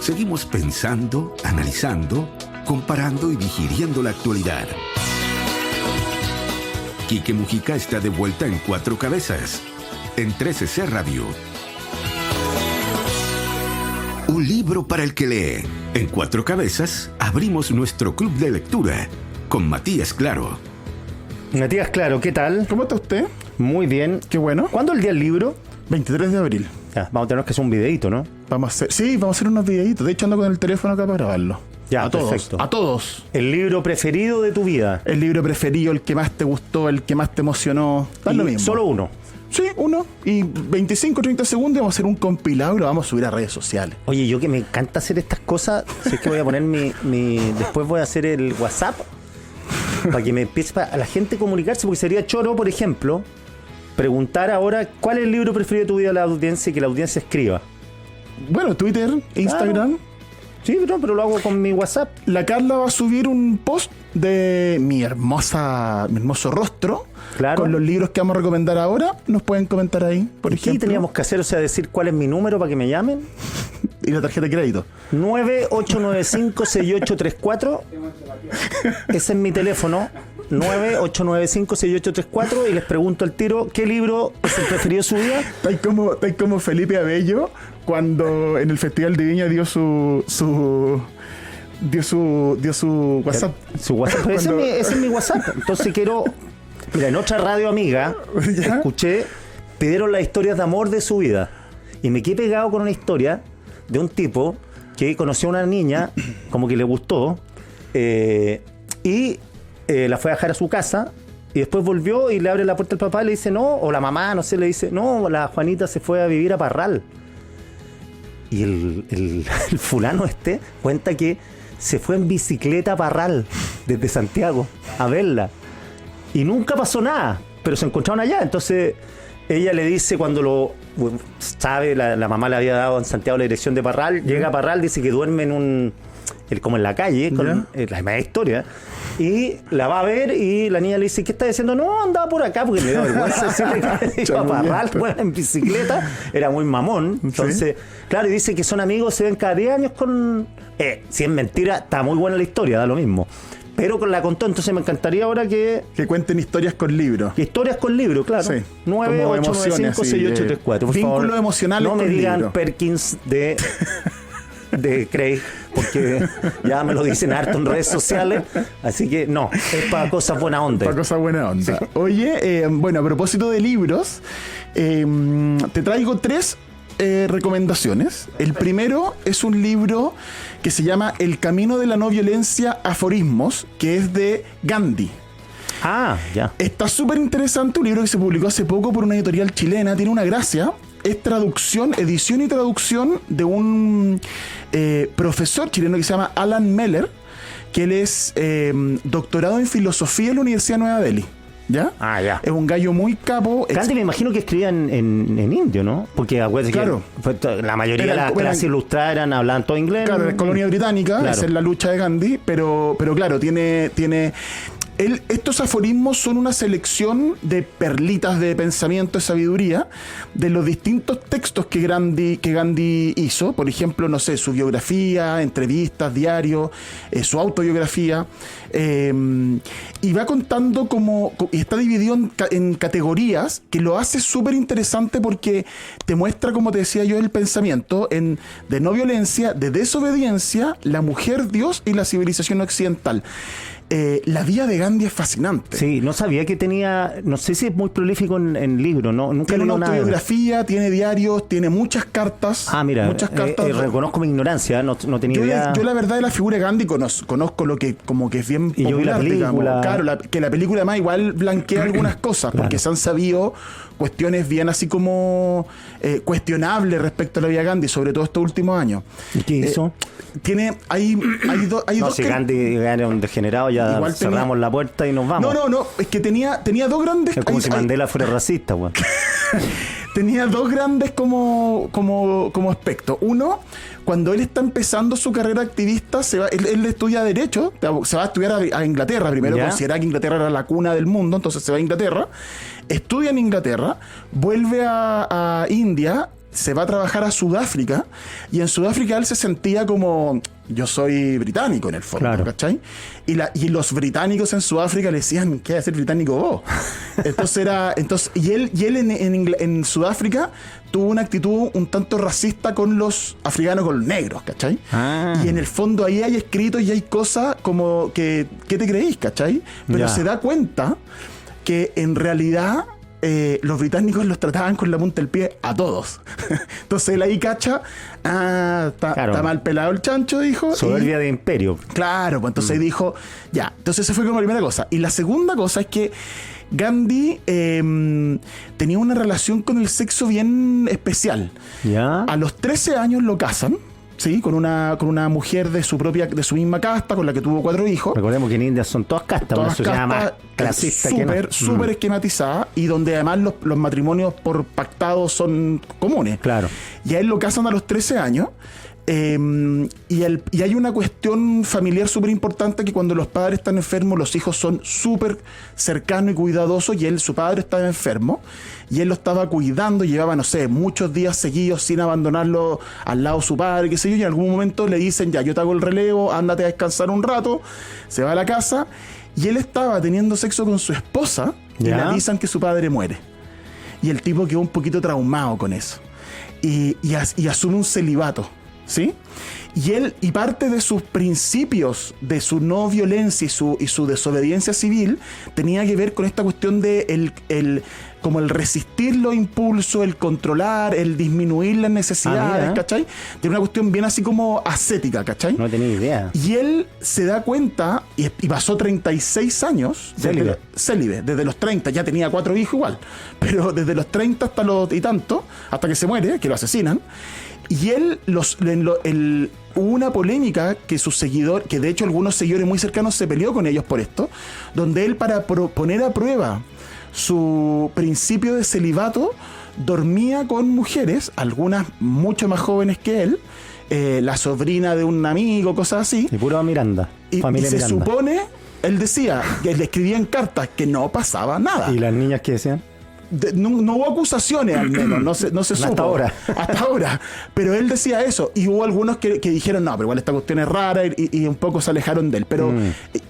Seguimos pensando, analizando, comparando y digiriendo la actualidad. Quique Mujica está de vuelta en Cuatro Cabezas, en 13C Radio. Un libro para el que lee. En Cuatro Cabezas abrimos nuestro club de lectura con Matías Claro. Matías Claro, ¿qué tal? ¿Cómo está usted? Muy bien. Qué bueno. ¿Cuándo es el día del libro? 23 de abril. Ya, vamos a tener que hacer un videito, ¿no? Vamos a hacer unos videitos. De hecho, ando con el teléfono acá para grabarlo. Ya, a todos. perfecto. A todos. El libro preferido de tu vida. El libro preferido, el que más te gustó, el que más te emocionó. Da lo mismo. Solo uno. Sí, uno. Y 25, 30 segundos vamos a hacer un compilado y lo vamos a subir a redes sociales. Oye, yo que me encanta hacer estas cosas, sé que voy a poner después voy a hacer el WhatsApp para que me empiece a la gente comunicarse, porque sería choro, por ejemplo, preguntar ahora cuál es el libro preferido de tu vida a la audiencia y que la audiencia escriba. Bueno, Twitter, Instagram. Sí, pero lo hago con mi WhatsApp. La Carla va a subir un post de mi hermoso rostro. Claro. Con los libros que vamos a recomendar ahora. Nos pueden comentar ahí, por ejemplo. ¿Qué teníamos que hacer? O sea, decir cuál es mi número para que me llamen. Y la tarjeta de crédito. 9895-6834. Ese es mi teléfono. 9895-6834. Y les pregunto al tiro, ¿qué libro es el preferido de su vida? Está como Felipe Abello cuando en el Festival de Viña dio su WhatsApp. Su WhatsApp. Pero ese es mi WhatsApp. Entonces quiero... Mira, en otra radio amiga escuché, pidieron las historias de amor de su vida. Y me quedé pegado con una historia de un tipo que conoció a una niña, como que le gustó, y la fue a dejar a su casa, y después volvió y le abre la puerta al papá y le dice no, o la mamá, no sé, le dice, no, la Juanita se fue a vivir a Parral. Y el fulano cuenta que se fue en bicicleta a Parral, desde Santiago, a verla. Y nunca pasó nada, pero se encontraron allá. Entonces ella le dice, cuando sabe, la mamá le había dado en Santiago la dirección de Parral, llega a Parral, dice que duerme como en la calle, con la misma historia, y la va a ver y la niña le dice, ¿qué está diciendo? No, andaba por acá, porque me da vergüenza decirle que iba a Parral, bueno, en bicicleta, era muy mamón. Entonces, claro, y dice que son amigos, se ven cada 10 años con... si es mentira, está muy buena la historia, da lo mismo. Pero la contó, entonces me encantaría ahora que cuenten historias con libros. Historias con libros, claro. Sí. 9895-6834. Vínculos emocionales no me con digan libro. Perkins de Craig, porque ya me lo dicen harto en redes sociales. Así que no, es para cosas buena onda. Para cosas buena onda. Sí. Oye, bueno, a propósito de libros, te traigo 3 recomendaciones. El primero es un libro que se llama El camino de la no violencia, aforismos, que es de Gandhi. Ah, ya. Está súper interesante, un libro que se publicó hace poco por una editorial chilena, tiene una gracia. Es edición y traducción de un profesor chileno que se llama Alan Meller, que él es doctorado en filosofía en la Universidad de Nueva Delhi. ¿Ya? Ah, ya. Es un gallo muy capo. Gandhi me imagino que escribía en indio, ¿no? Porque acuérdate que la mayoría de las clases ilustradas hablaban todo inglés. Claro, es colonia británica, claro. Esa es la lucha de Gandhi, pero claro, tiene estos aforismos son una selección de perlitas de pensamiento, de sabiduría, de los distintos textos que Gandhi hizo. Por ejemplo, no sé, su biografía, entrevistas, diarios, su autobiografía. Y va contando y está dividido en categorías, que lo hace súper interesante porque te muestra, como te decía yo, el pensamiento de no violencia, de desobediencia, la mujer, Dios y la civilización occidental. La vida de Gandhi es fascinante. Sí, no sabía que tenía, no sé si es muy prolífico en libros, ¿no? Nunca tiene leído una autobiografía, tiene diarios, tiene muchas cartas. Ah, mira, muchas cartas. Reconozco mi ignorancia, no tenía idea. Yo la verdad de la figura de Gandhi conozco lo que como que es bien y popular, yo vi la película. Digamos. Claro, que la película además igual blanquea algunas cosas, porque se han sabido cuestiones bien así como cuestionables respecto a la vida de Gandhi, sobre todo estos últimos años. ¿Y qué hizo? Hay dos. Si Gandhi era un degenerado, ya igual cerramos la puerta y nos vamos. No, es que tenía 2 grandes. Es como si Mandela fuera racista, güey. Tenía 2 grandes como aspectos. Uno, cuando él está empezando su carrera activista, él estudia Derecho, se va a estudiar a Inglaterra primero, considera que Inglaterra era la cuna del mundo, entonces se va a Inglaterra, estudia en Inglaterra, vuelve a India, se va a trabajar a Sudáfrica, y en Sudáfrica él se sentía como, yo soy británico en el fondo, claro. ¿cachai? Y los británicos en Sudáfrica le decían, ¿qué vas a ser británico vos? Y él en Sudáfrica tuvo una actitud un tanto racista con los africanos, con los negros, ¿cachai? Y en el fondo ahí hay escritos y hay cosas como que, ¿qué te creéis, cachai? Pero se da cuenta que en realidad los británicos los trataban con la punta del pie a todos. Entonces él ahí cacha, está mal pelado el chancho, dijo. Soberbia de imperio. Claro, pues entonces dijo, ya. Entonces esa fue como la primera cosa. Y la segunda cosa es que Gandhi tenía una relación con el sexo bien especial. ¿Ya? A los 13 años lo casan. Sí, con una mujer de su misma casta, con la que tuvo 4 hijos. Recordemos que en India son todas castas, una sociedad más clasista, súper esquematizada, y donde además los matrimonios por pactados son comunes. Claro. Y a él lo casan a los 13 años. Y hay una cuestión familiar súper importante, que cuando los padres están enfermos, los hijos son súper cercanos y cuidadosos, y su padre estaba enfermo y él lo estaba cuidando, llevaba, no sé, muchos días seguidos sin abandonarlo al lado de su padre, qué sé yo, y en algún momento le dicen, ya, yo te hago el relevo, ándate a descansar un rato, se va a la casa, y él estaba teniendo sexo con su esposa y le avisan que su padre muere. Y el tipo quedó un poquito traumado con eso y asume un celibato. ¿Sí? Y parte de sus principios de su no violencia y su desobediencia civil tenía que ver con esta cuestión de como el resistir los impulsos, el controlar, el disminuir las necesidades, ¿cachai? Tiene una cuestión bien así como ascética, ¿cachai? No tenía idea. Y él se da cuenta, y pasó 36 años célibe, desde los 30, ya tenía 4 hijos igual, pero desde los 30 hasta los y tanto, hasta que se muere, que lo asesinan. Y hubo una polémica que que de hecho algunos seguidores muy cercanos se peleó con ellos por esto, donde él, para poner a prueba su principio de celibato, dormía con mujeres, algunas mucho más jóvenes que él, la sobrina de un amigo, cosas así. Y puro Miranda. Familia y se supone, él decía, que le escribían cartas que no pasaba nada. ¿Y las niñas qué decían? No hubo acusaciones, al menos, no se supo. Hasta ahora. Pero él decía eso. Y hubo algunos que dijeron, no, pero igual esta cuestión es rara, y un poco se alejaron de él. Pero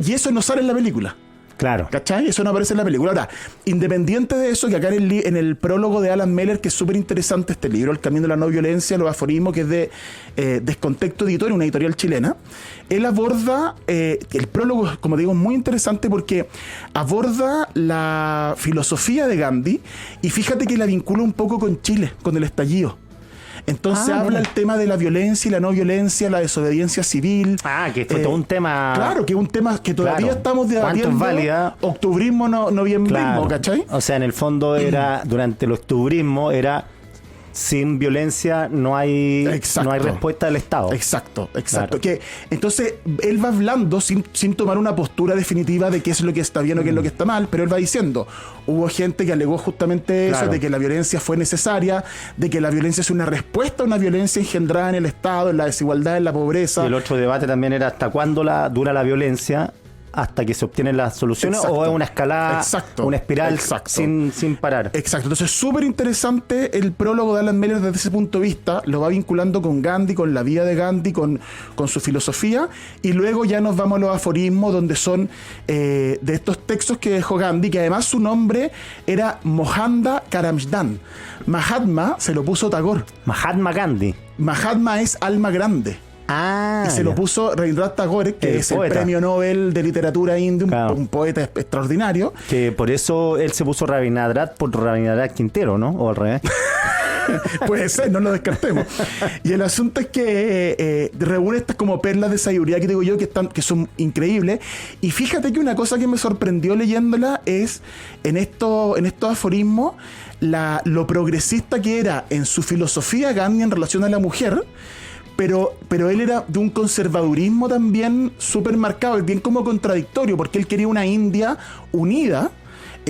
y eso no sale en la película. Claro. ¿Cachai? Eso no aparece en la película. Ahora, independiente de eso, que acá en el prólogo de Alan Meller, que es súper interesante este libro, El camino de la no violencia, los aforismos, que es de Descontexto Editor, una editorial chilena, él aborda, el prólogo, como digo, es muy interesante porque aborda la filosofía de Gandhi, y fíjate que la vincula un poco con Chile, con el estallido. Entonces habla el tema de la violencia y la no violencia, la desobediencia civil. Que fue todo un tema. Claro, que es un tema que todavía estamos debatiendo. ¿Cuánto es válida? Octubrismo, noviembrismo, ¿cachai? O sea, en el fondo era, durante el octubrismo, era sin violencia no hay respuesta del Estado. Exacto. Claro. Que, entonces, él va hablando sin tomar una postura definitiva de qué es lo que está bien o qué es lo que está mal, pero él va diciendo, hubo gente que alegó justamente eso, de que la violencia fue necesaria, de que la violencia es una respuesta a una violencia engendrada en el Estado, en la desigualdad, en la pobreza. Y el otro debate también era hasta cuándo dura la violencia, hasta que se obtienen las soluciones. Exacto. O es una escalada, una espiral sin parar. Exacto. Entonces, súper interesante el prólogo de Alan Meller desde ese punto de vista. Lo va vinculando con Gandhi, con la vida de Gandhi, con su filosofía, y luego ya nos vamos a los aforismos, donde son de estos textos que dejó Gandhi, que además su nombre era Mohandas Karamchand. Mahatma se lo puso Tagore. Mahatma Gandhi. Mahatma es alma grande. Y se lo puso Rabindranath Tagore, que es el premio Nobel de literatura indio, un poeta extraordinario. Que por eso él se puso Rabindranath por Rabindranath Quintero, ¿no? O al revés. Puede ser, no lo descartemos. Y el asunto es que reúne estas como perlas de sabiduría que digo yo, que son increíbles. Y fíjate que una cosa que me sorprendió leyéndola es en estos aforismos lo progresista que era en su filosofía Gandhi en relación a la mujer. Pero él era de un conservadurismo también súper marcado, bien como contradictorio, porque él quería una India unida,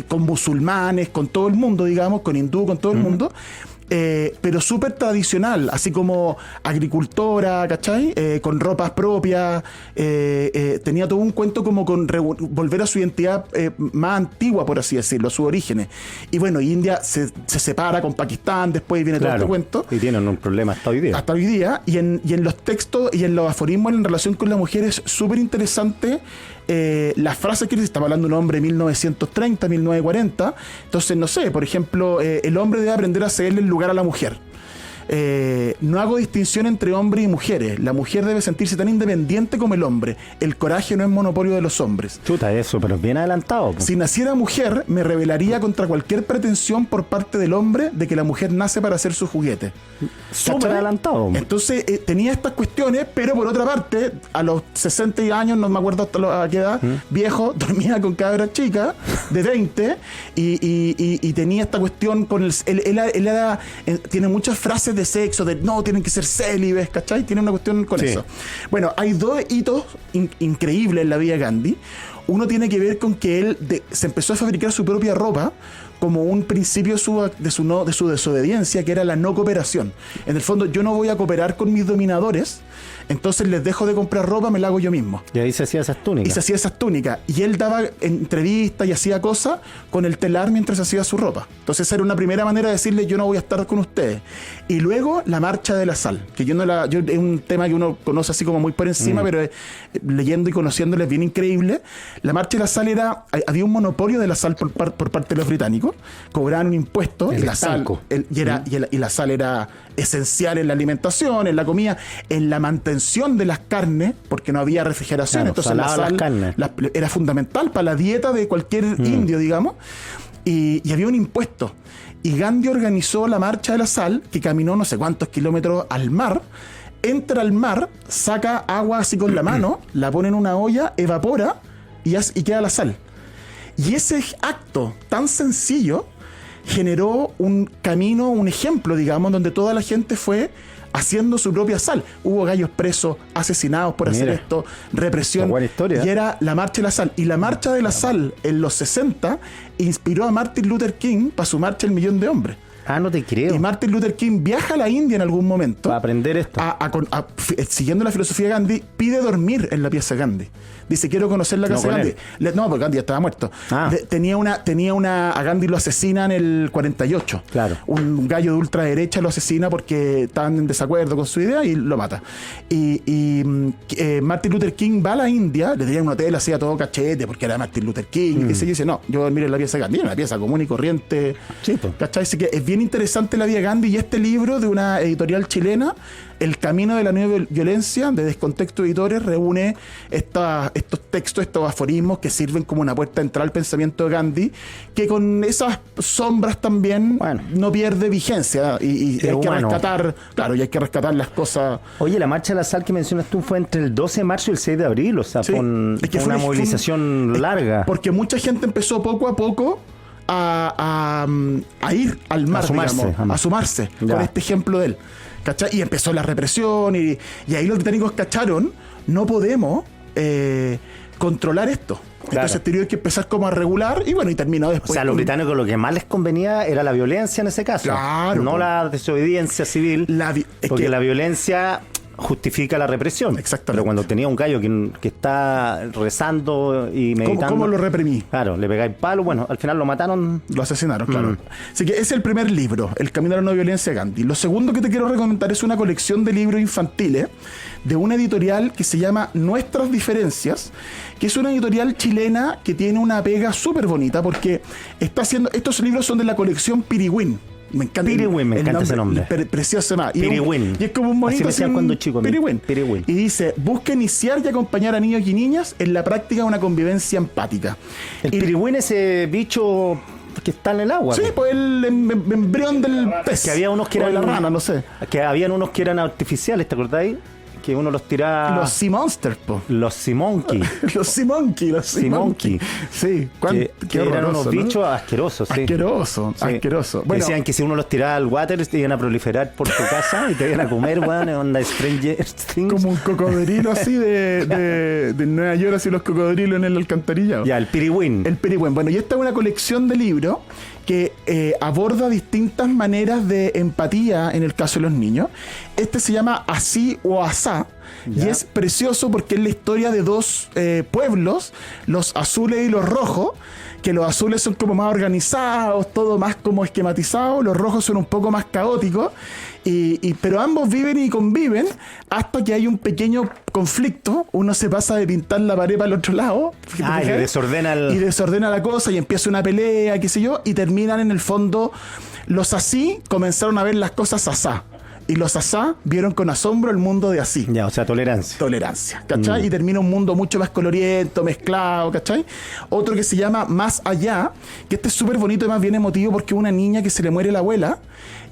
con musulmanes, con todo el mundo, digamos, con hindú, con todo el mundo, pero súper tradicional, así como agricultora, ¿cachai? Con ropas propias, tenía todo un cuento como con volver a su identidad más antigua, por así decirlo, a sus orígenes. Y bueno, India se separa con Pakistán, después viene todo este cuento. Y tienen un problema hasta hoy día. Hasta hoy día, y en los textos y en los aforismos en relación con la mujer es súper interesante. Las frases que estaba hablando un hombre de 1930, 1940. Entonces, no sé, por ejemplo, el hombre debe aprender a cederle el lugar a la mujer. No hago distinción entre hombres y mujeres. La mujer debe sentirse tan independiente como el hombre. El coraje no es monopolio de los hombres. Chuta, eso, pero bien adelantado. Si naciera mujer, me rebelaría contra cualquier pretensión por parte del hombre de que la mujer nace para ser su juguete. Súper adelantado. Entonces tenía estas cuestiones, pero por otra parte, a los 60 años, no me acuerdo hasta a qué edad, viejo, dormía con cabras chicas de 20 y tenía esta cuestión con él tiene muchas frases de sexo, de no, tienen que ser célibes, ¿cachai? Tiene una cuestión con eso. Bueno, hay dos hitos increíbles en la vida de Gandhi. Uno tiene que ver con que él se empezó a fabricar su propia ropa como un principio de su desobediencia, que era la no cooperación. En el fondo, yo no voy a cooperar con mis dominadores, entonces les dejo de comprar ropa, me la hago yo mismo. Y ahí se hacía esas túnicas. Y él daba entrevistas y hacía cosas con el telar mientras hacía su ropa. Entonces esa era una primera manera de decirle, yo no voy a estar con ustedes. Y luego la marcha de la sal, que es un tema que uno conoce así como muy por encima, pero leyendo y conociéndolo es bien increíble. La marcha de la sal había un monopolio de la sal por parte de los británicos, cobraban un impuesto y la sal era esencial en la alimentación, en la comida, en la mantención de las carnes, porque no había refrigeración. Claro, entonces la sal era fundamental para la dieta de cualquier indio, digamos, y había un impuesto. Y Gandhi organizó la marcha de la sal, que caminó no sé cuántos kilómetros al mar, entra al mar, saca agua así con la mano, la pone en una olla, evapora y queda la sal. Y ese acto tan sencillo generó un camino, un ejemplo, digamos, donde toda la gente fue haciendo su propia sal. Hubo gallos presos, asesinados por hacer esto, represión. Buena historia. Y era la marcha de la sal. Y la marcha de la sal en los 60 inspiró a Martin Luther King para su marcha El Millón de Hombres. Ah, no te creo. Y Martin Luther King viaja a la India en algún momento. Para aprender esto. Siguiendo la filosofía de Gandhi, pide dormir en la pieza de Gandhi. Dice, quiero conocer la casa de Gandhi. No, porque Gandhi ya estaba muerto. A Gandhi lo asesina en el 48. Claro. Un gallo de ultraderecha lo asesina porque estaban en desacuerdo con su idea y lo mata. Y Martin Luther King va a la India, le tenían un hotel, hacía todo cachete porque era Martin Luther King. Y dice, no, yo voy a dormir en la pieza de Gandhi. Una pieza común y corriente. Sí, pues. ¿Cachai? Así que es bien interesante la vida de Gandhi, y este libro de una editorial chilena, El Camino de la Nueva Violencia, de Descontexto Editores, reúne estos textos, estos aforismos que sirven como una puerta de entrada al pensamiento de Gandhi, que con esas sombras también no pierde vigencia, y hay que rescatar, claro, y hay que rescatar las cosas. Oye, la marcha de la sal que mencionas tú fue entre el 12 de marzo y el 6 de abril, o sea, fue una movilización larga. Porque mucha gente empezó poco a poco a ir al mar, a sumarse con este ejemplo de él, ¿cachai? Y empezó la represión y ahí los británicos cacharon, no podemos controlar esto. Claro. Entonces tuvieron que empezar como a regular y terminó después. O sea, a los británicos lo que más les convenía era la violencia en ese caso. Claro. No la desobediencia civil, porque la violencia justifica la represión. Exactamente. Pero cuando tenía un gallo que está rezando y meditando... ¿Cómo lo reprimí? Claro, le pegáis palo, al final lo mataron. Lo asesinaron, claro. Así que es el primer libro, El Camino a la No Violencia de Gandhi. Lo segundo que te quiero recomendar es una colección de libros infantiles de una editorial que se llama Nuestras Diferencias, que es una editorial chilena que tiene una pega súper bonita porque está haciendo... Estos libros son de la colección Piriwin. Me encanta. Piriwin, me encanta ese nombre. Precioso. Piriwin. Y es como un bonito. Así me cuando chico. Piriwin. Y dice, busca iniciar y acompañar a niños y niñas en la práctica de una convivencia empática. El piriwin, ese bicho que está en el agua. Sí, pues el embrión del pez. Que había unos que eran... la rana, no sé. Que habían unos que eran artificiales, ¿te acordáis? Que uno los tiraba... Los Sea Monsters, po. Los Sea Monkey. Los Sea Monkey. Sí. Que eran unos bichos asquerosos, sí. Asqueroso. Bueno, decían que si uno los tiraba al water te iban a proliferar por tu casa y te iban a comer, onda Stranger Things. Como un cocodrilo así de Nueva York, así los cocodrilos en el alcantarillado. Ya, el Piriwin. Bueno, y esta es una colección de libros que aborda distintas maneras de empatía en el caso de los niños. Este se llama Así o Asá. Y es precioso porque es la historia de dos pueblos, los azules y los rojos, que los azules son como más organizados, todo más como esquematizado, los rojos son un poco más caóticos, pero ambos viven y conviven hasta que hay un pequeño conflicto, uno se pasa de pintar la pared para el otro lado, y desordena la cosa y empieza una pelea, qué sé yo, y terminan en el fondo, los así comenzaron a ver las cosas asá. Y los asá vieron con asombro el mundo de así. Ya, o sea, tolerancia. Tolerancia, ¿cachai? Y termina un mundo mucho más coloriento, mezclado, ¿cachai? Otro que se llama Más Allá, que este es súper bonito y más bien emotivo porque es una niña que se le muere la abuela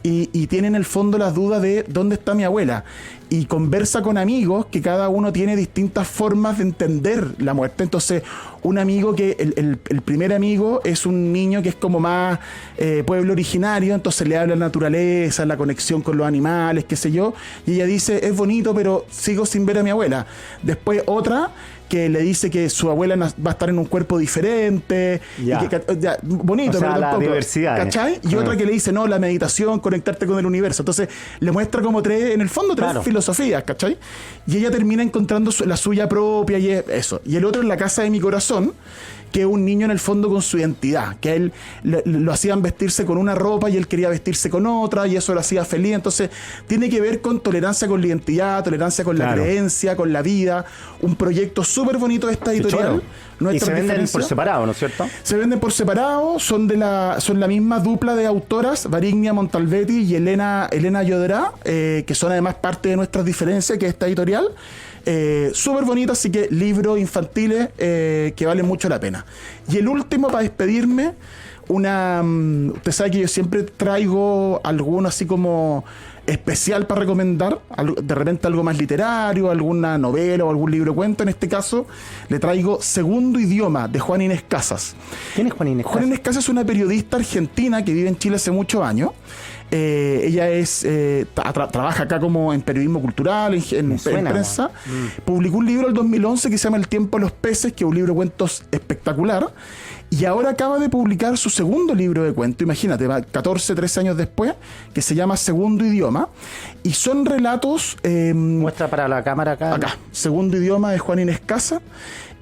y tiene en el fondo las dudas de dónde está mi abuela. Y conversa con amigos que cada uno tiene distintas formas de entender la muerte. Entonces, un amigo que, el primer amigo es un niño que es como más pueblo originario, entonces le habla de la naturaleza, la conexión con los animales, qué sé yo, y ella dice, es bonito, pero sigo sin ver a mi abuela. Después otra que le dice que su abuela va a estar en un cuerpo diferente, ya. Y que, bonito, o sea, pero tampoco, la diversidad, ¿cachai? Y otra que le dice, no, la meditación, conectarte con el universo. Entonces le muestra como tres filosofías, ¿cachai? Y ella termina encontrando la suya propia y eso. Y el otro en La Casa de mi Corazón, que es un niño en el fondo con su identidad, que a él lo hacían vestirse con una ropa y él quería vestirse con otra y eso lo hacía feliz. Entonces tiene que ver con tolerancia con la identidad, tolerancia con la creencia, con la vida. Un proyecto súper bonito de esta editorial. Y se venden por separado, ¿no es cierto? Se venden por separado, son la misma dupla de autoras, Varignia Montalvetti y Elena Llodrá, que son además parte de nuestras diferencias, que es esta editorial. Súper bonito, así que libros infantiles que valen mucho la pena. Y el último, para despedirme, usted sabe que yo siempre traigo alguno así como especial para recomendar, de repente algo más literario, alguna novela o algún libro de cuento. En este caso le traigo Segundo Idioma, de Juana Inés Casas. ¿Quién es Juana Inés Casas? Juana Inés Casas es una periodista argentina que vive en Chile hace muchos años. Ella trabaja acá como en periodismo cultural, en prensa. Publicó un libro en el 2011 que se llama El tiempo de los peces, que es un libro de cuentos espectacular. Y ahora acaba de publicar su segundo libro de cuentos, imagínate, 13 años después, que se llama Segundo Idioma. Y son relatos... Muestra para la cámara acá. Acá, Segundo Idioma de Juana Inés Casas.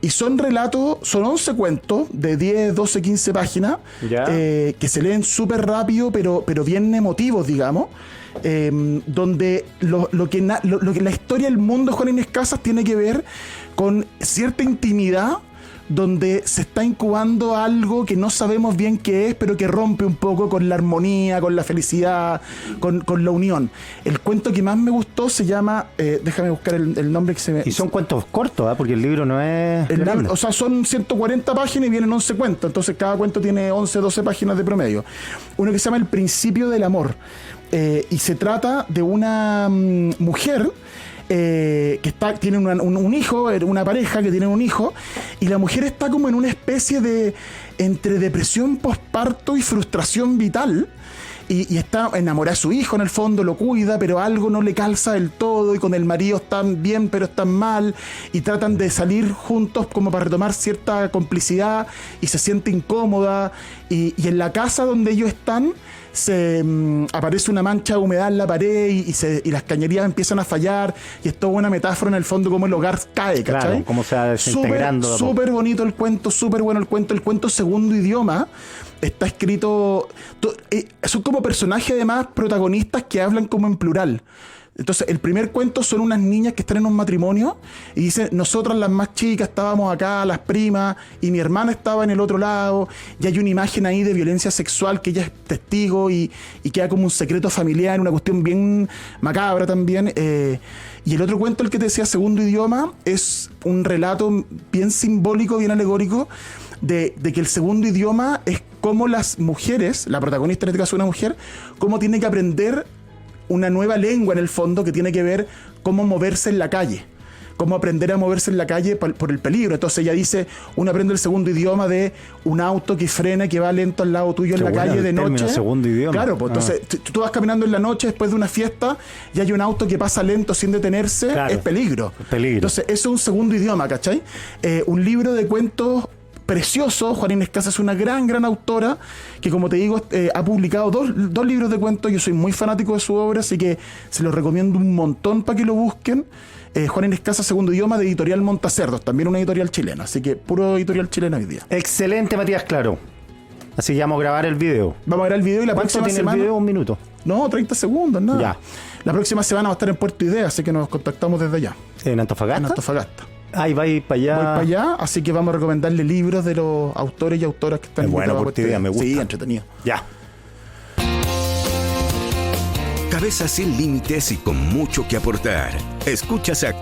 Y son relatos, son 11 cuentos de 10, 12, 15 páginas, que se leen súper rápido, pero bien emotivos, digamos. Donde lo que la historia del mundo de Juana Inés Casas tiene que ver con cierta intimidad, donde se está incubando algo que no sabemos bien qué es, pero que rompe un poco con la armonía, con la felicidad, con la unión. El cuento que más me gustó se llama, déjame buscar el nombre que se me... Y son cuentos cortos, porque el libro no es grande. O sea, son 140 páginas y vienen 11 cuentos, entonces cada cuento tiene 11, 12 páginas de promedio. Uno que se llama El principio del amor, y se trata de una mujer que tiene un hijo, una pareja que tiene un hijo, y la mujer está como en una especie de entre depresión postparto y frustración vital, y está enamorada de su hijo, en el fondo lo cuida, pero algo no le calza del todo, y con el marido están bien pero están mal, y tratan de salir juntos como para retomar cierta complicidad, y se siente incómoda, y en la casa donde ellos están aparece una mancha de humedad en la pared y las cañerías empiezan a fallar, y es toda una metáfora en el fondo como el hogar cae, ¿cachai? Claro, cómo se va desintegrando. Súper bonito el cuento, súper bueno el cuento Segundo Idioma. Está escrito, son como personajes además protagonistas que hablan como en plural. Entonces, el primer cuento son unas niñas que están en un matrimonio y dicen, nosotras las más chicas estábamos acá, las primas, y mi hermana estaba en el otro lado, y hay una imagen ahí de violencia sexual que ella es testigo y queda como un secreto familiar, una cuestión bien macabra también. Y el otro cuento, el que te decía, Segundo Idioma, es un relato bien simbólico, bien alegórico, de que el segundo idioma es cómo las mujeres, la protagonista en este caso una mujer, cómo tiene que aprender una nueva lengua en el fondo, que tiene que ver cómo moverse en la calle, cómo aprender a moverse en la calle por el peligro. Entonces ella dice, uno aprende el segundo idioma de un auto que frena, que va lento al lado tuyo en la calle de noche. Segundo idioma. Claro, pues entonces tú vas caminando en la noche después de una fiesta y hay un auto que pasa lento sin detenerse, claro, es peligro. Peligro. Entonces eso es un segundo idioma, ¿cachai? Un libro de cuentos precioso. Juana Inés Casas es una gran autora que, como te digo, ha publicado dos libros de cuentos. Yo soy muy fanático de su obra, así que se los recomiendo un montón para que lo busquen. Juana Inés Casas, Segundo Idioma, de Editorial Montacerdos, también una editorial chilena, así que puro editorial chilena hoy día. Excelente, Matías Claro. Así que vamos a grabar el video. Vamos a ver el video y la próxima tiene semana... el video? 1 minuto. No, 30 segundos, nada. Ya. La próxima semana va a estar en Puerto Idea, así que nos contactamos desde allá. ¿En Antofagasta? En Antofagasta. Ahí va a ir para allá. Voy para allá, así que vamos a recomendarle libros de los autores y autoras que están Es bueno, invitados a Puerto Idea, me gusta. Sí, entretenido. Ya. Cabezas sin límites y con mucho que aportar. Escuchas aquí.